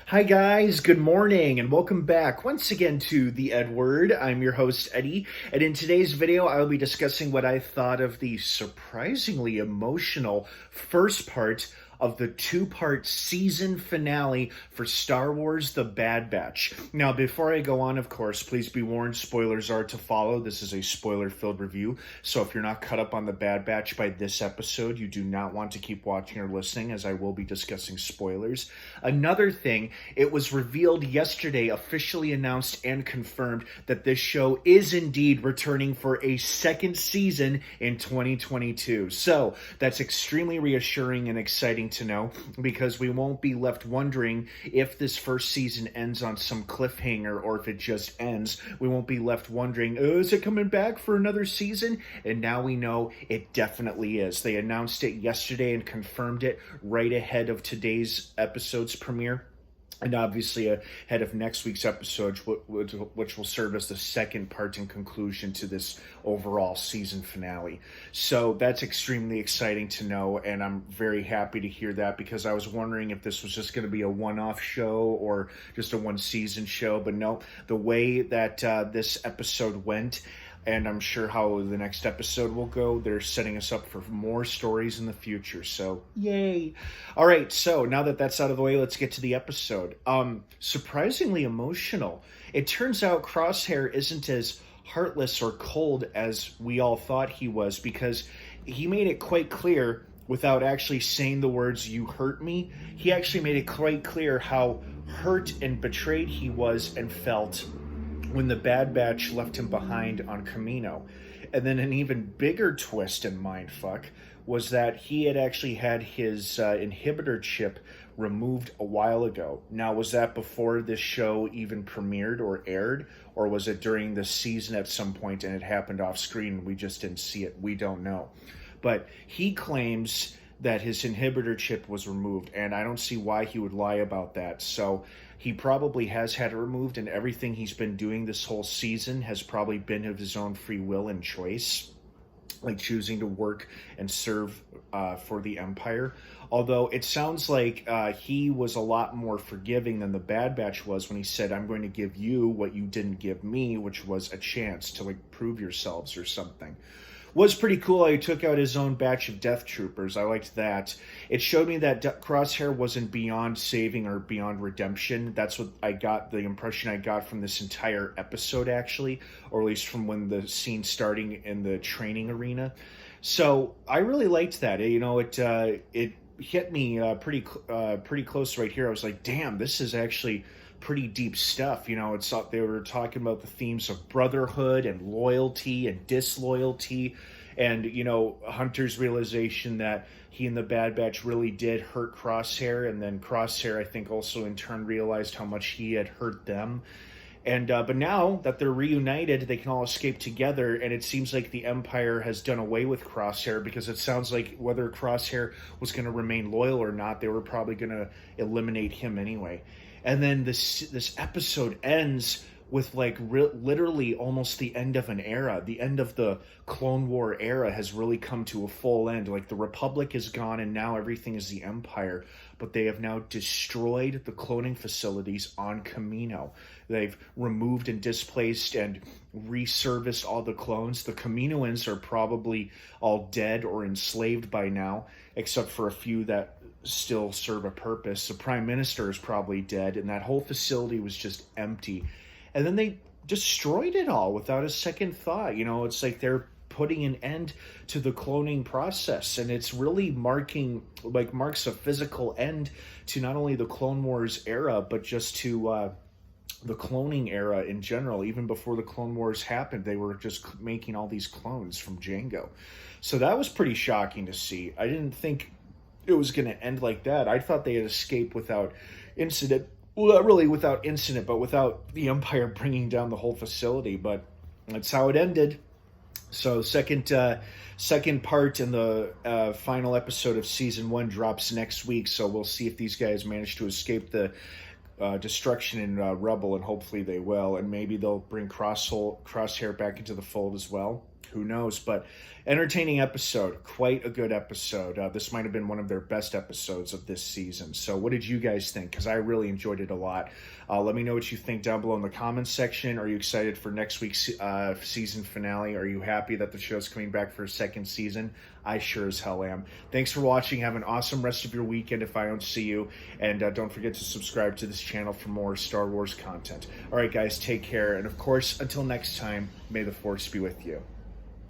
Hi guys, good morning and welcome back once again to the EdWord. I'm your host Eddie, and in today's video I will be discussing what I thought of the surprisingly emotional first part of the two-part season finale for Star Wars: The Bad Batch. Now, before I go on, of course, please be warned, spoilers are to follow. This is a spoiler-filled review, so if you're not caught up on The Bad Batch by this episode, you do not want to keep watching or listening, as I will be discussing spoilers. Another thing, it was revealed yesterday, officially announced and confirmed, that this show is indeed returning for a second season in 2022. So, that's extremely reassuring and exciting to know, because we won't be left wondering if this first season ends on some cliffhanger or if it just ends. We won't be left wondering, oh, is it coming back for another season? And now we know it definitely is. They announced it yesterday and confirmed it right ahead of today's episode's premiere. And obviously ahead of next week's episode, which will serve as the second part and conclusion to this overall season finale. So that's extremely exciting to know, and I'm very happy to hear that, because I was wondering if this was just going to be a one-off show or just a one-season show. But no, the way that this episode went, and I'm sure how the next episode will go, they're setting us up for more stories in the future. So, yay. All right, so now that that's out of the way, let's get to the episode. Surprisingly emotional. It turns out Crosshair isn't as heartless or cold as we all thought he was, because he made it quite clear, without actually saying the words, "you hurt me," he actually made it quite clear how hurt and betrayed he was and felt when the Bad Batch left him behind on Kamino. And then an even bigger twist and mindfuck was that he had actually had his inhibitor chip removed a while ago. Now, was that before this show even premiered or aired? Or was it during the season at some point and it happened off screen and we just didn't see it? We don't know. But he claims that his inhibitor chip was removed, and I don't see why he would lie about that. So he probably has had it removed, and everything he's been doing this whole season has probably been of his own free will and choice, like choosing to work and serve for the Empire. Although it sounds like he was a lot more forgiving than the Bad Batch was when he said, "I'm going to give you what you didn't give me," which was a chance to like prove yourselves or something. Was pretty cool how he took out his own batch of death troopers. I liked that. It showed me that Crosshair wasn't beyond saving or beyond redemption. That's what I got, the impression I got from this entire episode, actually, or at least from when the scene starting in the training arena. So I really liked that. You know, it hit me pretty close right here. I was like, damn, this is actually pretty deep stuff. You know, they were talking about the themes of brotherhood and loyalty and disloyalty, and you know, Hunter's realization that he and the Bad Batch really did hurt Crosshair, and then Crosshair, I think, also in turn realized how much he had hurt them. And but now that they're reunited, they can all escape together, and it seems like the Empire has done away with Crosshair, because it sounds like whether Crosshair was going to remain loyal or not, they were probably going to eliminate him anyway. And then this episode ends with like literally almost the end of an era. The end of the Clone War era has really come to a full end. Like the Republic is gone and now everything is the Empire. But they have now destroyed the cloning facilities on Kamino. They've removed and displaced and reserviced all the clones. The Kaminoans are probably all dead or enslaved by now, except for a few that still serve a purpose. The Prime Minister is probably dead, and that whole facility was just empty. And then they destroyed it all without a second thought. You know, it's like they're putting an end to the cloning process, and it's really marks a physical end to not only the Clone Wars era, but just to the cloning era in general. Even before the Clone Wars happened, they were just making all these clones from Jango. So that was pretty shocking to see. I didn't think it was going to end like that. I thought they had escaped without incident. Well, not really without incident, but without the Empire bringing down the whole facility. But that's how it ended. So second part in the final episode of season 1 drops next week. So we'll see if these guys manage to escape the destruction in Rebel, and hopefully they will. And maybe they'll bring Crosshair back into the fold as well. Who knows? But entertaining episode, quite a good episode. This might have been one of their best episodes of this season. So what did you guys think? Because I really enjoyed it a lot. Let me know what you think down below in the comments section. Are you excited for next week's season finale? Are you happy that the show's coming back for a second season? I sure as hell am. Thanks for watching. Have an awesome rest of your weekend if I don't see you. And don't forget to subscribe to this channel for more Star Wars content. All right, guys, take care. And of course, until next time, may the Force be with you.